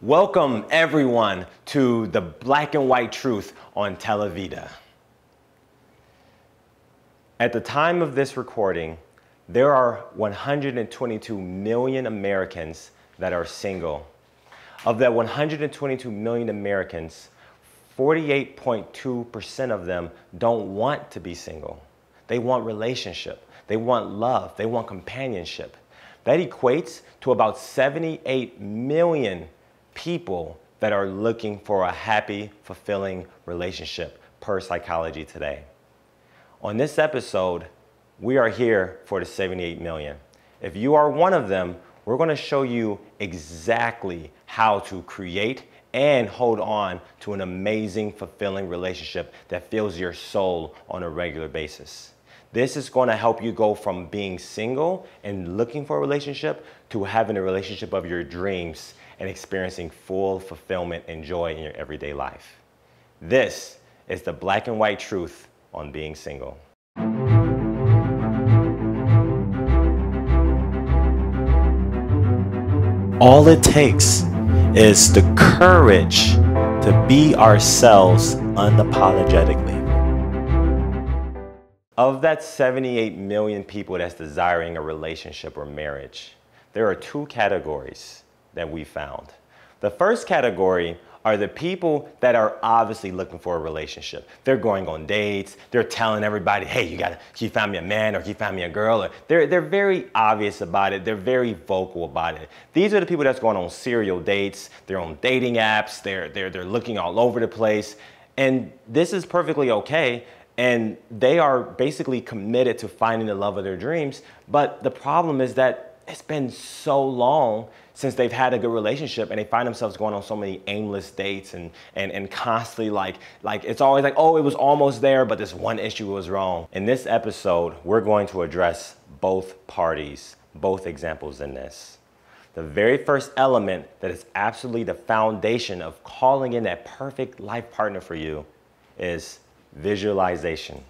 Welcome everyone to the Black and White Truth on Televida. At the time of this recording, there are 122 million Americans that are single. Of that 122 million Americans, 48.2% of them don't want to be single. They want relationship. They want love. They want companionship. That equates to about 78 million people that are looking for a happy, fulfilling relationship per Psychology Today. On this episode, we are here for the 78 million. If you are one of them, we're going to show you exactly how to create and hold on to an amazing, fulfilling relationship that fills your soul on a regular basis. This is going to help you go from being single and looking for a relationship to having a relationship of your dreams and experiencing full fulfillment and joy in your everyday life. This is the Black and White Truth on being single. All it takes is the courage to be ourselves unapologetically. Of that 78 million people that's desiring a relationship or marriage, there are two categories that we found. The first category are the people that are obviously looking for a relationship. They're going on dates, they're telling everybody, hey, can you find me a man or can you find me a girl? Or they're very obvious about it, they're very vocal about it. These are the people that's going on serial dates, they're on dating apps, they're looking all over the place. And this is perfectly okay. And they are basically committed to finding the love of their dreams. But the problem is that it's been so long since they've had a good relationship and they find themselves going on so many aimless dates and constantly like it's always like, oh, it was almost there, but this one issue was wrong. In this episode, we're going to address both parties, both examples in this. The very first element that is absolutely the foundation of calling in that perfect life partner for you is visualization.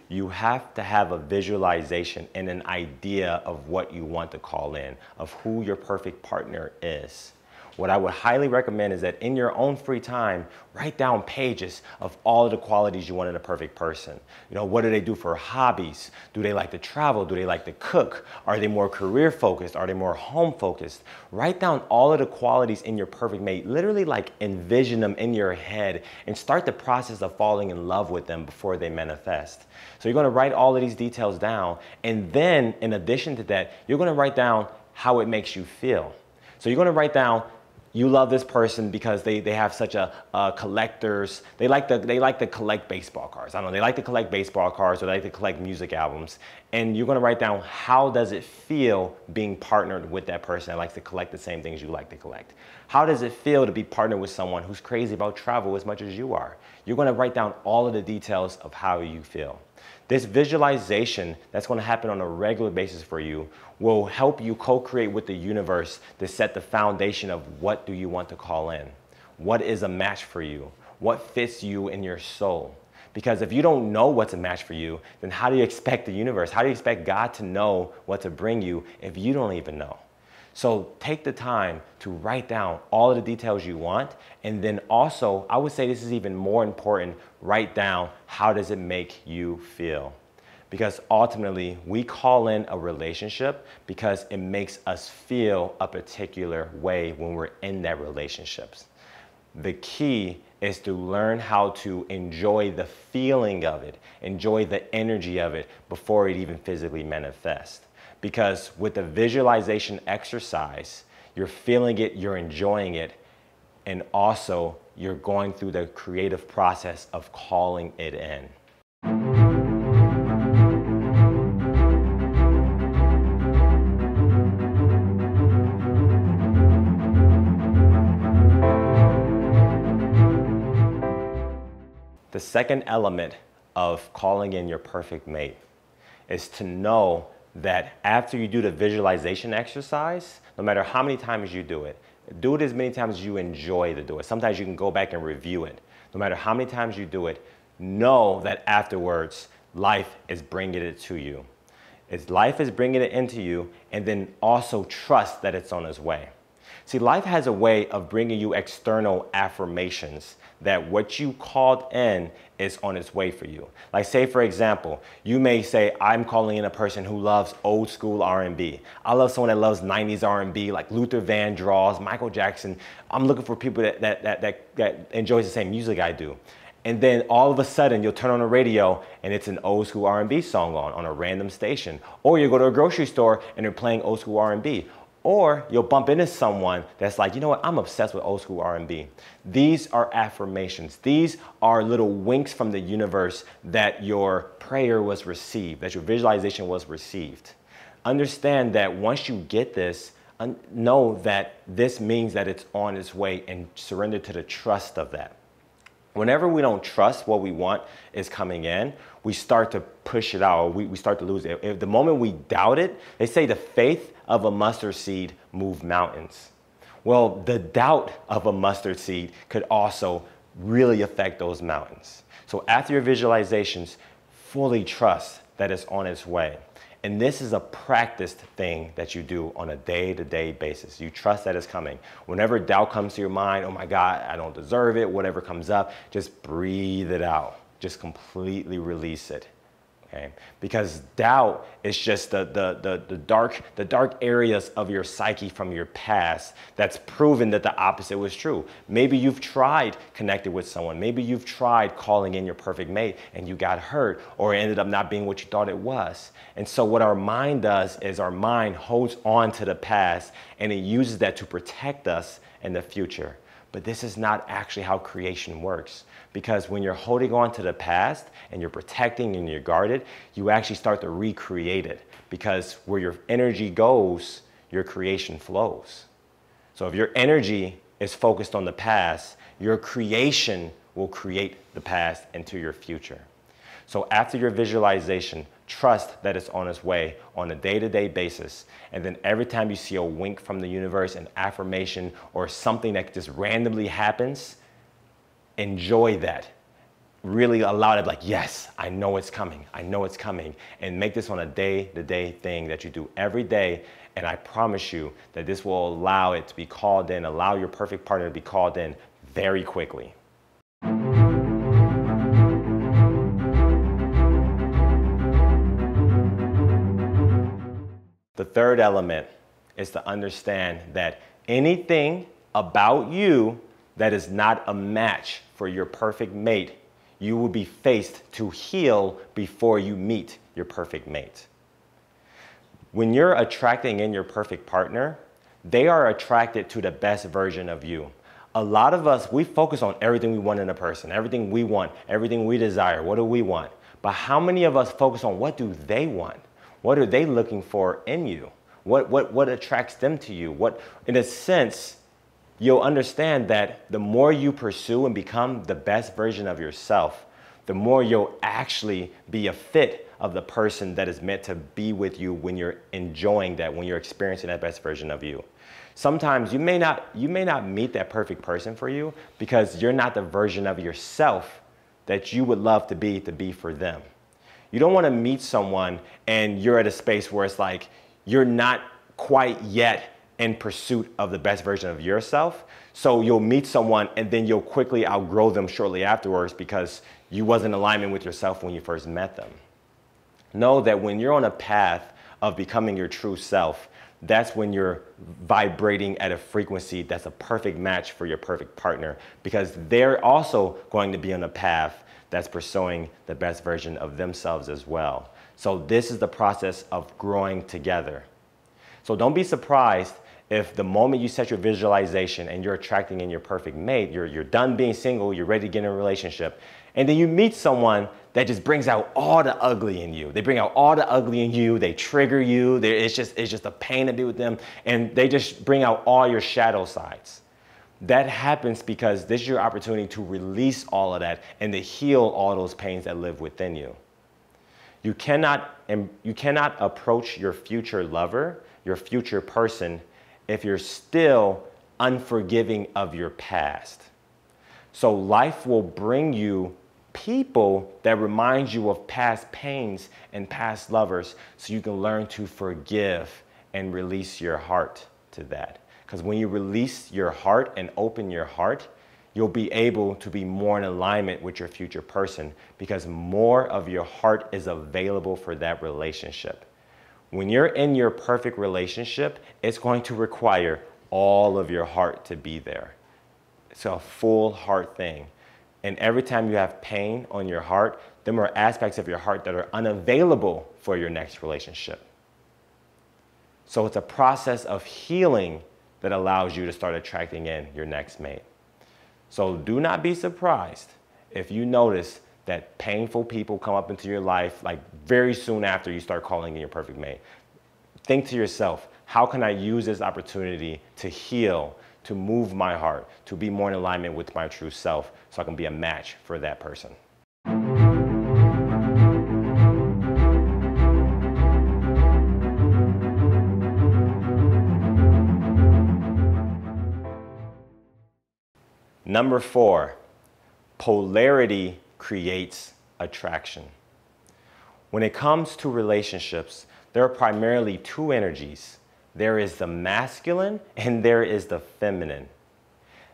You have to have a visualization and an idea of what you want to call in, of who your perfect partner is. What I would highly recommend is that in your own free time, write down pages of all of the qualities you want in a perfect person. You know, what do they do for hobbies? Do they like to travel? Do they like to cook? Are they more career focused? Are they more home focused? Write down all of the qualities in your perfect mate. Literally like envision them in your head and start the process of falling in love with them before they manifest. So you're going to write all of these details down. And then in addition to that, you're going to write down how it makes you feel. So you're going to write down, you love this person because they have such a collectors. They like to collect baseball cards. I don't know. They like to collect baseball cards or they like to collect music albums. And you're going to write down how does it feel being partnered with that person that likes to collect the same things you like to collect. How does it feel to be partnered with someone who's crazy about travel as much as you are? You're going to write down all of the details of how you feel. This visualization that's going to happen on a regular basis for you will help you co-create with the universe to set the foundation of what do you want to call in? What is a match for you? What fits you in your soul? Because if you don't know what's a match for you, then how do you expect the universe? How do you expect God to know what to bring you if you don't even know? So take the time to write down all of the details you want. And then also, I would say this is even more important, write down how does it make you feel? Because ultimately, we call in a relationship because it makes us feel a particular way when we're in that relationship. The key is to learn how to enjoy the feeling of it, enjoy the energy of it before it even physically manifests. Because with the visualization exercise, you're feeling it, you're enjoying it, and also you're going through the creative process of calling it in. The second element of calling in your perfect mate is to know that after you do the visualization exercise, no matter how many times you do it as many times as you enjoy to do it. Sometimes you can go back and review it. No matter how many times you do it, know that afterwards, life is bringing it to you. Life is bringing it into you, and then also trust that it's on its way. See, life has a way of bringing you external affirmations that what you called in is on its way for you. Like say, for example, you may say, I'm calling in a person who loves old school R&B. I love someone that loves 90s R&B, like Luther Vandross, Michael Jackson. I'm looking for people that enjoys the same music I do. And then all of a sudden you'll turn on the radio and it's an old school R&B song on a random station. Or you go to a grocery store and they're playing old school R&B. Or you'll bump into someone that's like, you know what, I'm obsessed with old school R&B. These are affirmations. These are little winks from the universe that your prayer was received, that your visualization was received. Understand that once you get this, know that this means that it's on its way, and surrender to the trust of that. Whenever we don't trust what we want is coming in, we start to push it out, or we start to lose it. If the moment we doubt it, they say the faith of a mustard seed move mountains. Well, the doubt of a mustard seed could also really affect those mountains. So after your visualizations, fully trust that it's on its way. And this is a practiced thing that you do on a day-to-day basis. You trust that it's coming. Whenever doubt comes to your mind, oh my God, I don't deserve it, whatever comes up, just breathe it out. Just completely release it. Okay? Because doubt is just the dark areas of your psyche from your past that's proven that the opposite was true. Maybe you've tried connecting with someone. Maybe you've tried calling in your perfect mate and you got hurt, or it ended up not being what you thought it was. And so what our mind does is our mind holds on to the past and it uses that to protect us in the future. But this is not actually how creation works. Because when you're holding on to the past and you're protecting and you're guarded, you actually start to recreate it. Because where your energy goes, your creation flows. So if your energy is focused on the past, your creation will create the past into your future. So after your visualization, trust that it's on its way on a day-to-day basis. And then every time you see a wink from the universe, an affirmation, or something that just randomly happens, enjoy that. Really allow it, like, yes, I know it's coming. I know it's coming. And make this on a day-to-day thing that you do every day. And I promise you that this will allow it to be called in, allow your perfect partner to be called in very quickly. The third element is to understand that anything about you that is not a match for your perfect mate, you will be faced to heal before you meet your perfect mate. When you're attracting in your perfect partner, they are attracted to the best version of you. A lot of us, we focus on everything we want in a person, everything we want, everything we desire. What do we want? But how many of us focus on what do they want? What are they looking for in you? What attracts them to you? What, in a sense, you'll understand that the more you pursue and become the best version of yourself, the more you'll actually be a fit of the person that is meant to be with you when you're enjoying that, when you're experiencing that best version of you. Sometimes you may not meet that perfect person for you because you're not the version of yourself that you would love to be for them. You don't want to meet someone and you're at a space where it's like you're not quite yet in pursuit of the best version of yourself. So you'll meet someone and then you'll quickly outgrow them shortly afterwards because you wasn't in alignment with yourself when you first met them. Know that when you're on a path of becoming your true self, that's when you're vibrating at a frequency that's a perfect match for your perfect partner, because they're also going to be on a path that's pursuing the best version of themselves as well. So this is the process of growing together. So don't be surprised if the moment you set your visualization and you're attracting in your perfect mate, you're done being single, you're ready to get in a relationship, and then you meet someone that just brings out all the ugly in you. They bring out all the ugly in you, they trigger you, it's just a pain to be with them, and they just bring out all your shadow sides. That happens because this is your opportunity to release all of that and to heal all those pains that live within you. You cannot approach your future lover, your future person, if you're still unforgiving of your past. So life will bring you people that remind you of past pains and past lovers so you can learn to forgive and release your heart to that. Because when you release your heart and open your heart, you'll be able to be more in alignment with your future person because more of your heart is available for that relationship. When you're in your perfect relationship, it's going to require all of your heart to be there. It's a full heart thing. And every time you have pain on your heart, there are aspects of your heart that are unavailable for your next relationship. So it's a process of healing that allows you to start attracting in your next mate. So do not be surprised if you notice that painful people come up into your life like very soon after you start calling in your perfect mate. Think to yourself, how can I use this opportunity to heal, to move my heart, to be more in alignment with my true self so I can be a match for that person? Number 4, polarity creates attraction. When it comes to relationships, there are primarily two energies. There is the masculine and there is the feminine.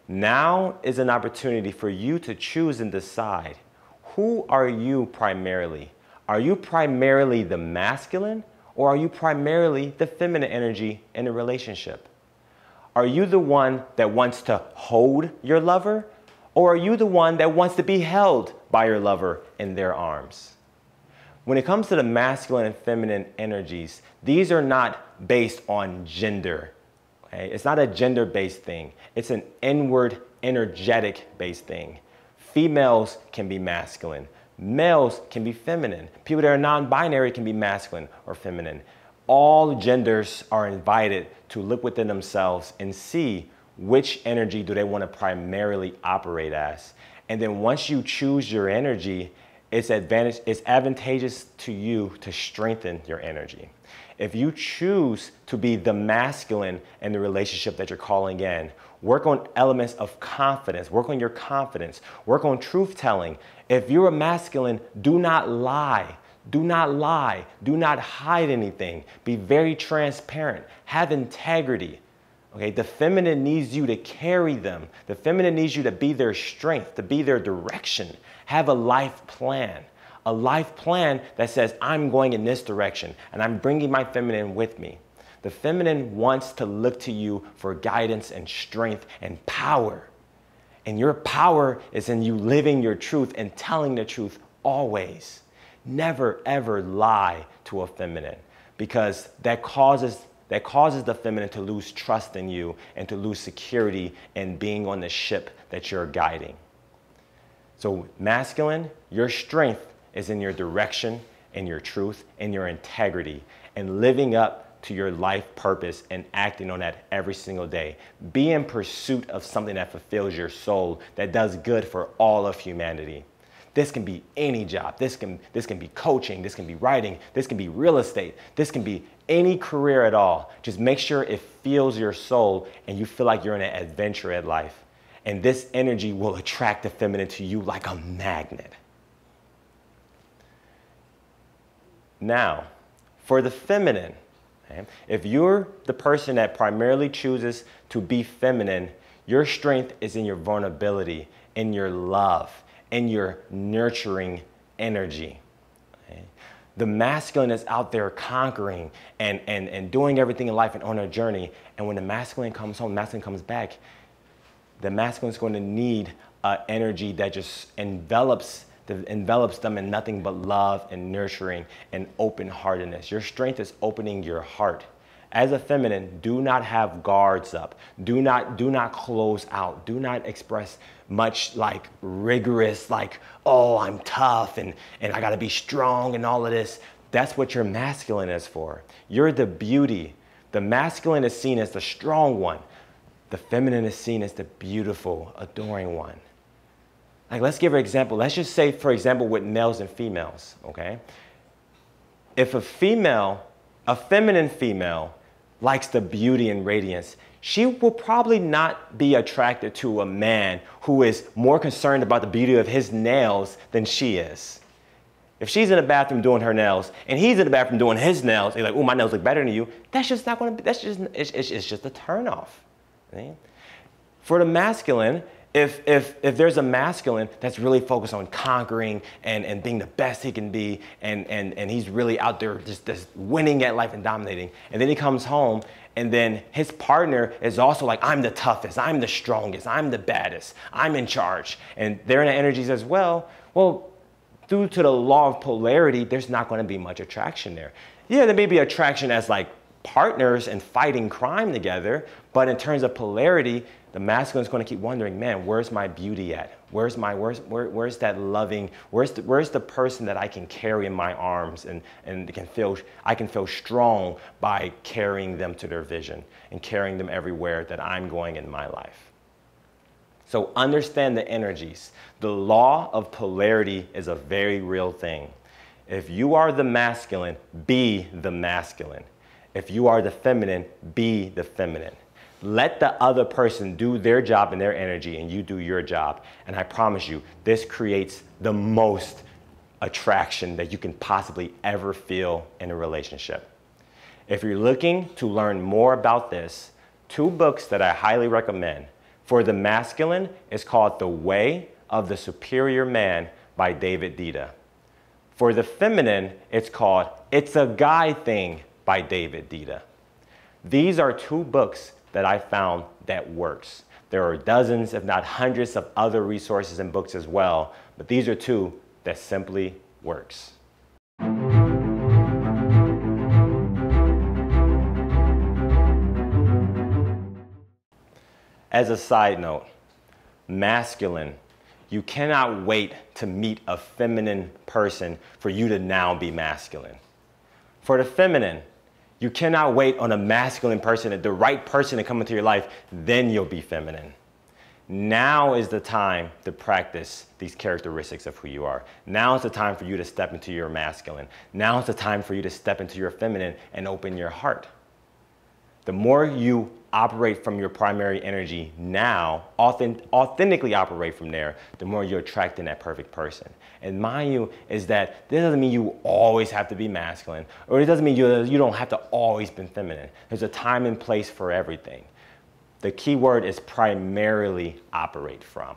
Now is an opportunity for you to choose and decide, who are you primarily? Are you primarily the masculine or are you primarily the feminine energy in a relationship? Are you the one that wants to hold your lover, or are you the one that wants to be held by your lover in their arms? When it comes to the masculine and feminine energies, these are not based on gender. Okay? It's not a gender-based thing. It's an inward, energetic-based thing. Females can be masculine. Males can be feminine. People that are non-binary can be masculine or feminine. All genders are invited to look within themselves and see which energy do they want to primarily operate as. And then once you choose your energy, it's advantageous to you to strengthen your energy. If you choose to be the masculine in the relationship that you're calling in, work on elements of confidence, work on your confidence, work on truth telling. If you're a masculine, do not lie. Do not lie. Do not hide anything. Be very transparent. Have integrity. Okay, the feminine needs you to carry them. The feminine needs you to be their strength, to be their direction. Have a life plan. A life plan that says, I'm going in this direction and I'm bringing my feminine with me. The feminine wants to look to you for guidance and strength and power. And your power is in you living your truth and telling the truth always. Never, ever lie to a feminine because that causes the feminine to lose trust in you and to lose security in being on the ship that you're guiding. So masculine, your strength is in your direction, in your truth, in your integrity, and living up to your life purpose and acting on that every single day. Be in pursuit of something that fulfills your soul, that does good for all of humanity. This can be any job. This can be coaching. This can be writing. This can be real estate. This can be any career at all. Just make sure it fills your soul and you feel like you're in an adventure at life. And this energy will attract the feminine to you like a magnet. Now, for the feminine, okay, if you're the person that primarily chooses to be feminine, your strength is in your vulnerability, in your love, and your nurturing energy. Okay? The masculine is out there conquering and doing everything in life and on a journey. And when the masculine comes home, the masculine comes back, the masculine is going to need energy that just envelops them in nothing but love and nurturing and open-heartedness. Your strength is opening your heart. As a feminine, do not have guards up. Do not close out. Do not express much like rigorous, like, oh, I'm tough and I gotta be strong and all of this. That's what your masculine is for. You're the beauty. The masculine is seen as the strong one. The feminine is seen as the beautiful, adoring one. Like, let's give an example. Let's just say, for example, with males and females, okay? If a feminine female likes the beauty and radiance, she will probably not be attracted to a man who is more concerned about the beauty of his nails than she is. If she's in the bathroom doing her nails and he's in the bathroom doing his nails, he's like, oh, my nails look better than you. That's just not going to be, it's just a turnoff. See? For the masculine, if there's a masculine that's really focused on conquering and being the best he can be, and he's really out there just winning at life and dominating, and then he comes home and then his partner is also like, I'm the toughest, I'm the strongest, I'm the baddest, I'm in charge, and they're in the energies as well, well, due to the law of polarity, there's not going to be much attraction there. Yeah, there may be attraction as like partners and fighting crime together, but in terms of polarity, the masculine is going to keep wondering, man, where's my beauty at? Where's that loving, where's the person that I can carry in my arms and I can feel strong by carrying them to their vision and carrying them everywhere that I'm going in my life. So understand the energies. The law of polarity is a very real thing. If you are the masculine, be the masculine. If you are the feminine, be the feminine. Let the other person do their job and their energy, and you do your job. And I promise you, this creates the most attraction that you can possibly ever feel in a relationship. If you're looking to learn more about this, 2 books that I highly recommend. For the masculine, it's called The Way of the Superior Man by David Dita. For the feminine, it's called It's a Guy Thing by David Dita. These are 2 books that I found that works. There are dozens, if not hundreds, of other resources and books as well, but these are 2 that simply works. As a side note, masculine, you cannot wait to meet a feminine person for you to now be masculine. For the feminine, you cannot wait on a masculine person, the right person to come into your life, then you'll be feminine. Now is the time to practice these characteristics of who you are. Now is the time for you to step into your masculine. Now is the time for you to step into your feminine and open your heart. The more you operate from your primary energy now, authentically operate from there, the more you're attracting that perfect person. And mind you, is that this doesn't mean you always have to be masculine, or it doesn't mean you don't have to always be feminine. There's a time and place for everything. The key word is primarily operate from.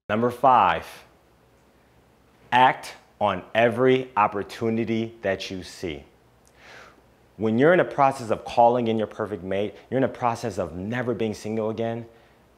Number 5, act on every opportunity that you see. When you're in a process of calling in your perfect mate, you're in a process of never being single again,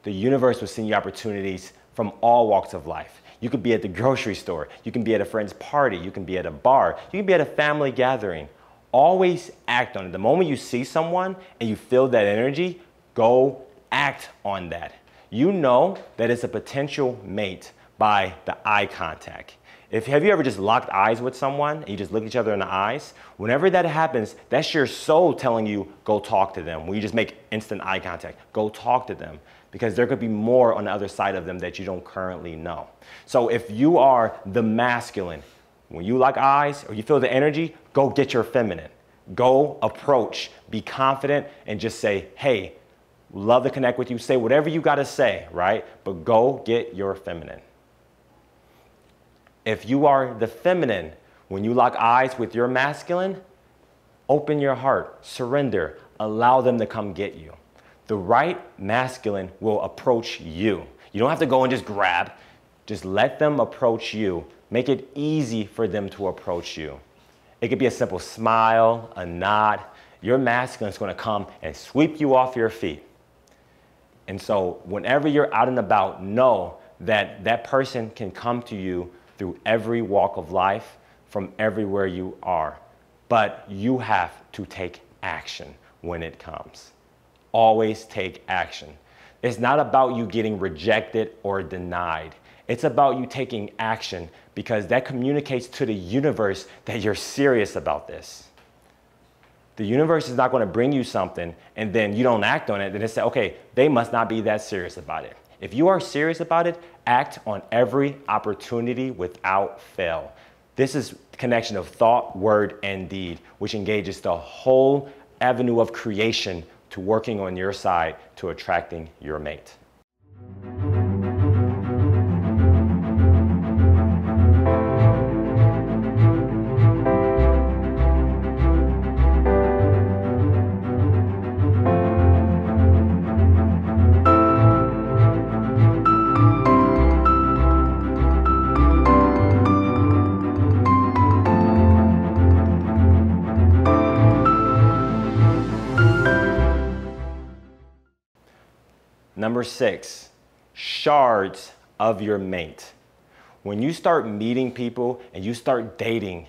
the universe will send you opportunities from all walks of life. You could be at the grocery store, you can be at a friend's party, you can be at a bar, you can be at a family gathering. Always act on it. The moment you see someone and you feel that energy, go act on that. You know that it's a potential mate by the eye contact. Have you ever just locked eyes with someone and you just look each other in the eyes? Whenever that happens, that's your soul telling you, go talk to them. When you just make instant eye contact, go talk to them, because there could be more on the other side of them that you don't currently know. So if you are the masculine, when you lock eyes or you feel the energy, go get your feminine. Go approach, be confident, and just say, hey, love to connect with you. Say whatever you got to say, right? But go get your feminine. If you are the feminine, when you lock eyes with your masculine, open your heart, surrender, allow them to come get you. The right masculine will approach you. You don't have to go and just grab. Just let them approach you. Make it easy for them to approach you. It could be a simple smile, a nod. Your masculine is going to come and sweep you off your feet. And so whenever you're out and about, know that that person can come to you through every walk of life, from everywhere you are. But you have to take action when it comes. Always take action. It's not about you getting rejected or denied. It's about you taking action, because that communicates to the universe that you're serious about this. The universe is not going to bring you something and then you don't act on it, then it says, okay, they must not be that serious about it. If you are serious about it, act on every opportunity without fail. This is the connection of thought, word, and deed, which engages the whole avenue of creation to working on your side to attracting your mate. Number 6, shards of your mate. When you start meeting people and you start dating,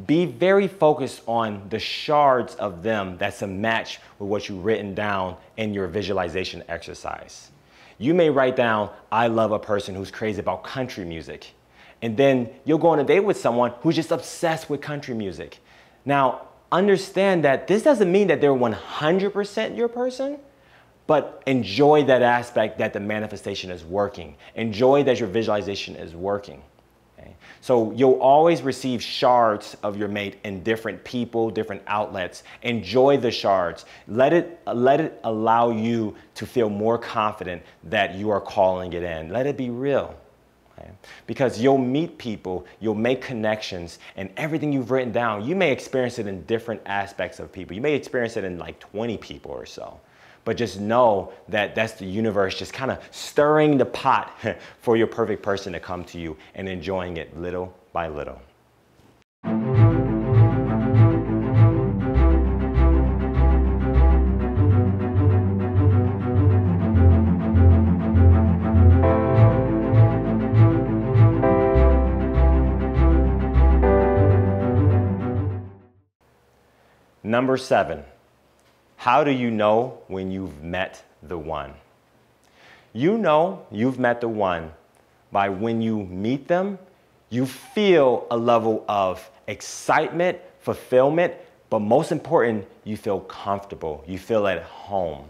be very focused on the shards of them that's a match with what you've written down in your visualization exercise. You may write down, I love a person who's crazy about country music. And then you'll go on a date with someone who's just obsessed with country music. Now, understand that this doesn't mean that they're 100% your person. But enjoy that aspect that the manifestation is working. Enjoy that your visualization is working. Okay? So you'll always receive shards of your mate in different people, different outlets. Enjoy the shards. Let it allow you to feel more confident that you are calling it in. Let it be real. Okay? Because you'll meet people, you'll make connections, and everything you've written down, you may experience it in different aspects of people. You may experience it in like 20 people or so. But just know that that's the universe just kind of stirring the pot for your perfect person to come to you and enjoying it little by little. Number 7. How do you know when you've met the one? You know you've met the one by when you meet them, you feel a level of excitement, fulfillment, but most important, you feel comfortable. You feel at home.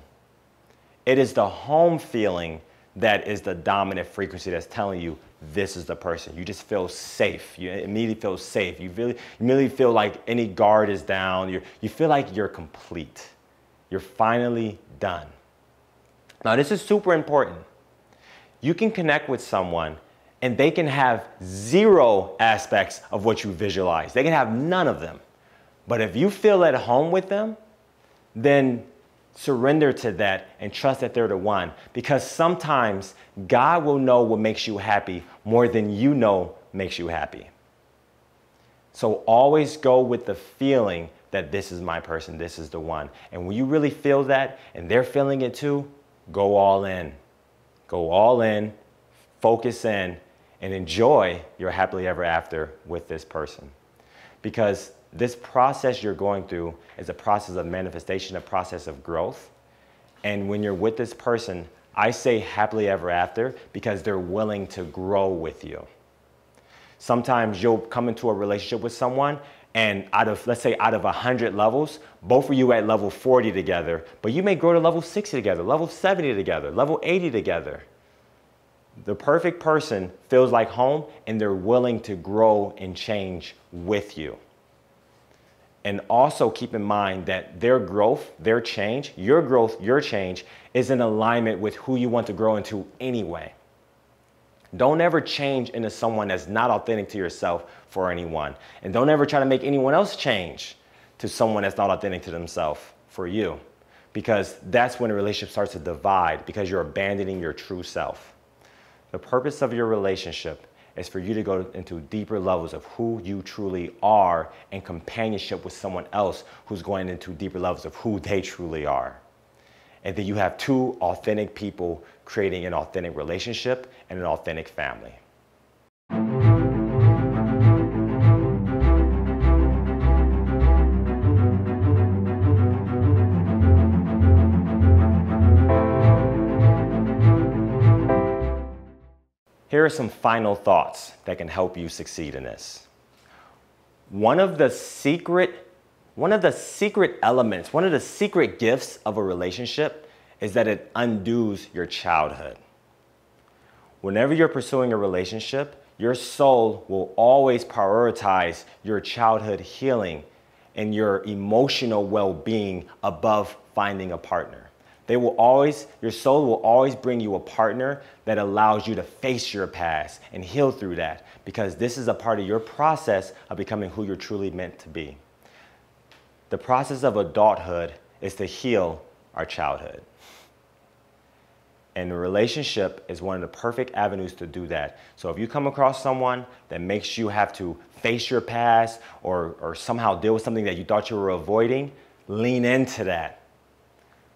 It is the home feeling that is the dominant frequency that's telling you this is the person. You just feel safe. You immediately feel safe. You immediately feel like any guard is down. You feel like you're complete. You're finally done. Now, this is super important. You can connect with someone and they can have 0 aspects of what you visualize. They can have none of them. But if you feel at home with them, then surrender to that and trust that they're the one. Because sometimes God will know what makes you happy more than you know makes you happy. So always go with the feeling that this is my person, this is the one. And when you really feel that and they're feeling it too, go all in. Go all in, focus in, and enjoy your happily ever after with this person. Because this process you're going through is a process of manifestation, a process of growth. And when you're with this person, I say happily ever after because they're willing to grow with you. Sometimes you'll come into a relationship with someone and let's say out of 100 levels, both of you at level 40 together, but you may grow to level 60 together, level 70 together, level 80 together. The perfect person feels like home and they're willing to grow and change with you. And also keep in mind that their growth, their change, your growth, your change is in alignment with who you want to grow into anyway. Don't ever change into someone that's not authentic to yourself for anyone. And don't ever try to make anyone else change to someone that's not authentic to themselves for you. Because that's when a relationship starts to divide because you're abandoning your true self. The purpose of your relationship is for you to go into deeper levels of who you truly are and companionship with someone else who's going into deeper levels of who they truly are. And then you have 2 authentic people creating an authentic relationship and an authentic family. Here are some final thoughts that can help you succeed in this. One of the secret elements, one of the secret gifts of a relationship is that it undoes your childhood. Whenever you're pursuing a relationship, your soul will always prioritize your childhood healing and your emotional well-being above finding a partner. Your soul will always bring you a partner that allows you to face your past and heal through that, because this is a part of your process of becoming who you're truly meant to be. The process of adulthood is to heal our childhood. And the relationship is one of the perfect avenues to do that. So if you come across someone that makes you have to face your past or somehow deal with something that you thought you were avoiding, lean into that.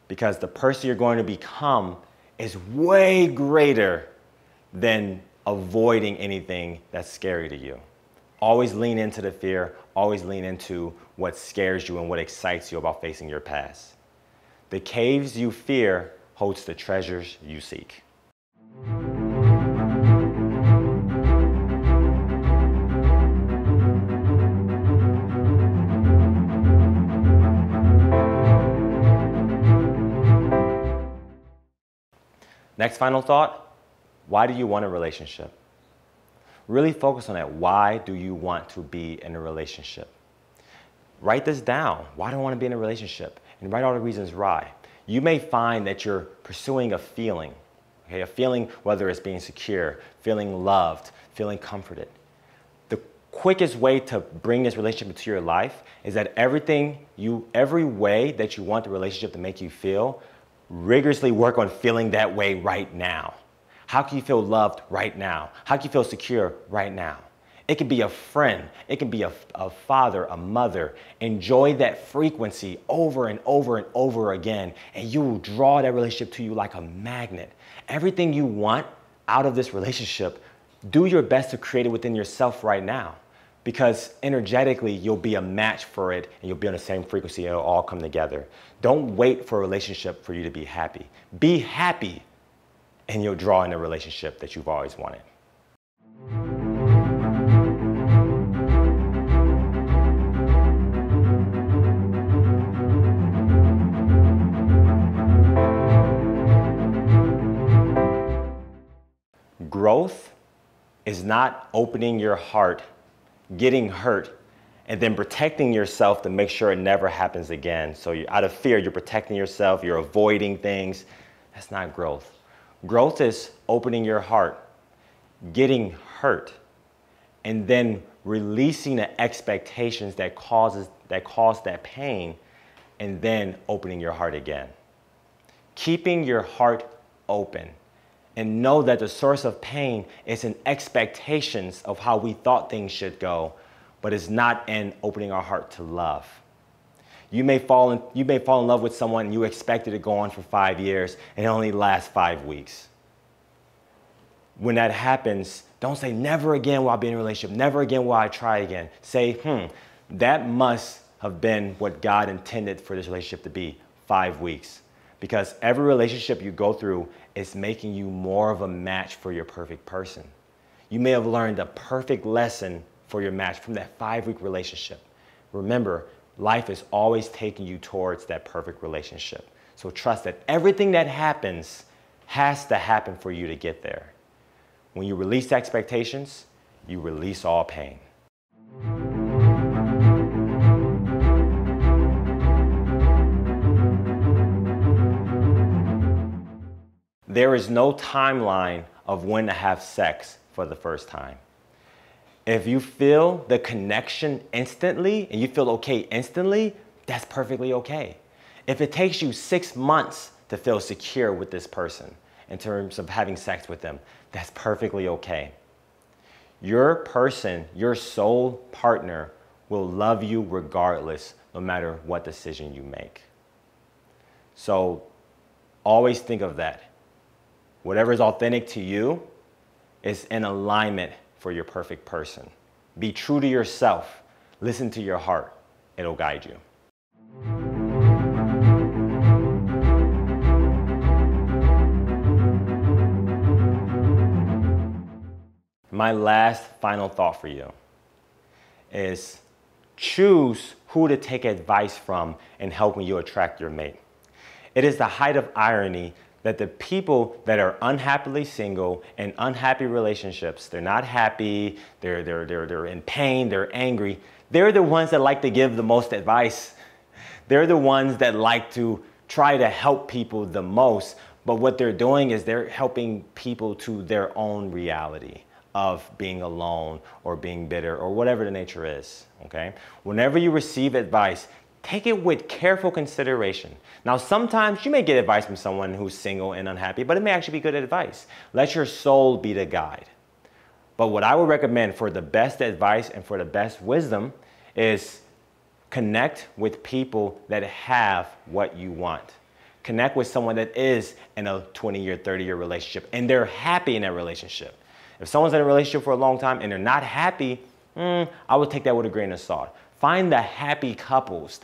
Because the person you're going to become is way greater than avoiding anything that's scary to you. Always lean into the fear. Always lean into what scares you and what excites you about facing your past. The caves you fear holds the treasures you seek. Next final thought, why do you want a relationship? Really focus on that. Why do you want to be in a relationship? Write this down. Why do I want to be in a relationship? And write all the reasons why. You may find that you're pursuing a feeling, okay? A feeling, whether it's being secure, feeling loved, feeling comforted. The quickest way to bring this relationship into your life is that every way that you want the relationship to make you feel, rigorously work on feeling that way right now. How can you feel loved right now? How can you feel secure right now? It can be a friend. It can be a father, a mother. Enjoy that frequency over and over and over again, and you will draw that relationship to you like a magnet. Everything you want out of this relationship, do your best to create it within yourself right now, because energetically you'll be a match for it and you'll be on the same frequency and it'll all come together. Don't wait for a relationship for you to be happy. Be happy and you'll draw in a relationship that you've always wanted. Growth is not opening your heart, getting hurt, and then protecting yourself to make sure it never happens again. So out of fear, you're protecting yourself, you're avoiding things. That's not growth. Growth is opening your heart, getting hurt, and then releasing the expectations that cause that pain, and then opening your heart again. Keeping your heart open. And know that the source of pain is in expectations of how we thought things should go, but it's not in opening our heart to love. You may fall in love with someone and you expect it to go on for 5 years and it only lasts 5 weeks. When that happens, don't say never again will I be in a relationship, never again will I try again. Say, that must have been what God intended for this relationship to be, 5 weeks. Because every relationship you go through is making you more of a match for your perfect person. You may have learned a perfect lesson for your match from that 5-week relationship. Remember, life is always taking you towards that perfect relationship. So trust that everything that happens has to happen for you to get there. When you release expectations, you release all pain. There is no timeline of when to have sex for the first time. If you feel the connection instantly and you feel okay instantly, that's perfectly okay. If it takes you 6 months to feel secure with this person in terms of having sex with them, that's perfectly okay. Your person, your soul partner, will love you regardless, no matter what decision you make. So always think of that. Whatever is authentic to you is in alignment for your perfect person. Be true to yourself. Listen to your heart. It'll guide you. My last final thought for you is choose who to take advice from in helping you attract your mate. It is the height of irony that the people that are unhappily single and unhappy relationships, they're not happy, they're in pain, they're angry, they're the ones that like to give the most advice. They're the ones that like to try to help people the most, but what they're doing is they're helping people to their own reality of being alone or being bitter or whatever the nature is, okay? Whenever you receive advice, take it with careful consideration. Now, sometimes you may get advice from someone who's single and unhappy, but it may actually be good advice. Let your soul be the guide. But what I would recommend for the best advice and for the best wisdom is connect with people that have what you want. Connect with someone that is in a 20-year, 30-year relationship and they're happy in that relationship. If someone's in a relationship for a long time and they're not happy, I would take that with a grain of salt. Find the happy couples,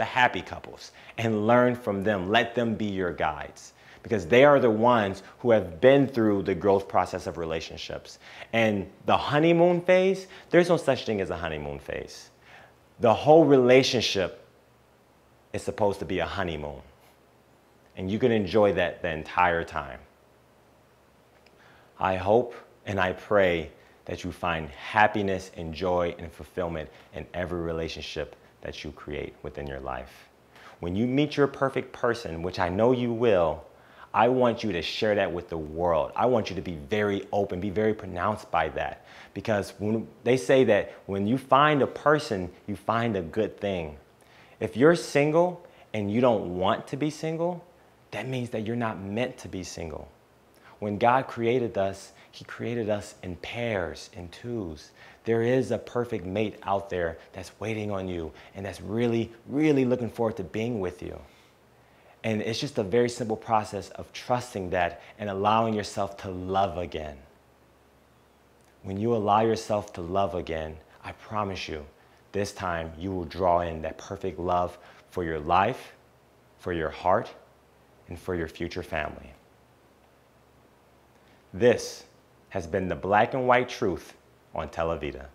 and learn from them. Let them be your guides because they are the ones who have been through the growth process of relationships. And the honeymoon phase, there's no such thing as a honeymoon phase. The whole relationship is supposed to be a honeymoon. And you can enjoy that the entire time. I hope and I pray that you find happiness and joy and fulfillment in every relationship that you create within your life. When you meet your perfect person, which I know you will, I want you to share that with the world. I want you to be very open, be very pronounced by that. Because when they say that when you find a person, you find a good thing. If you're single and you don't want to be single, that means that you're not meant to be single. When God created us, He created us in pairs, in twos. There is a perfect mate out there that's waiting on you and that's really, really looking forward to being with you. And it's just a very simple process of trusting that and allowing yourself to love again. When you allow yourself to love again, I promise you, this time you will draw in that perfect love for your life, for your heart, and for your future family. This has been the Black and White Truth on Televida.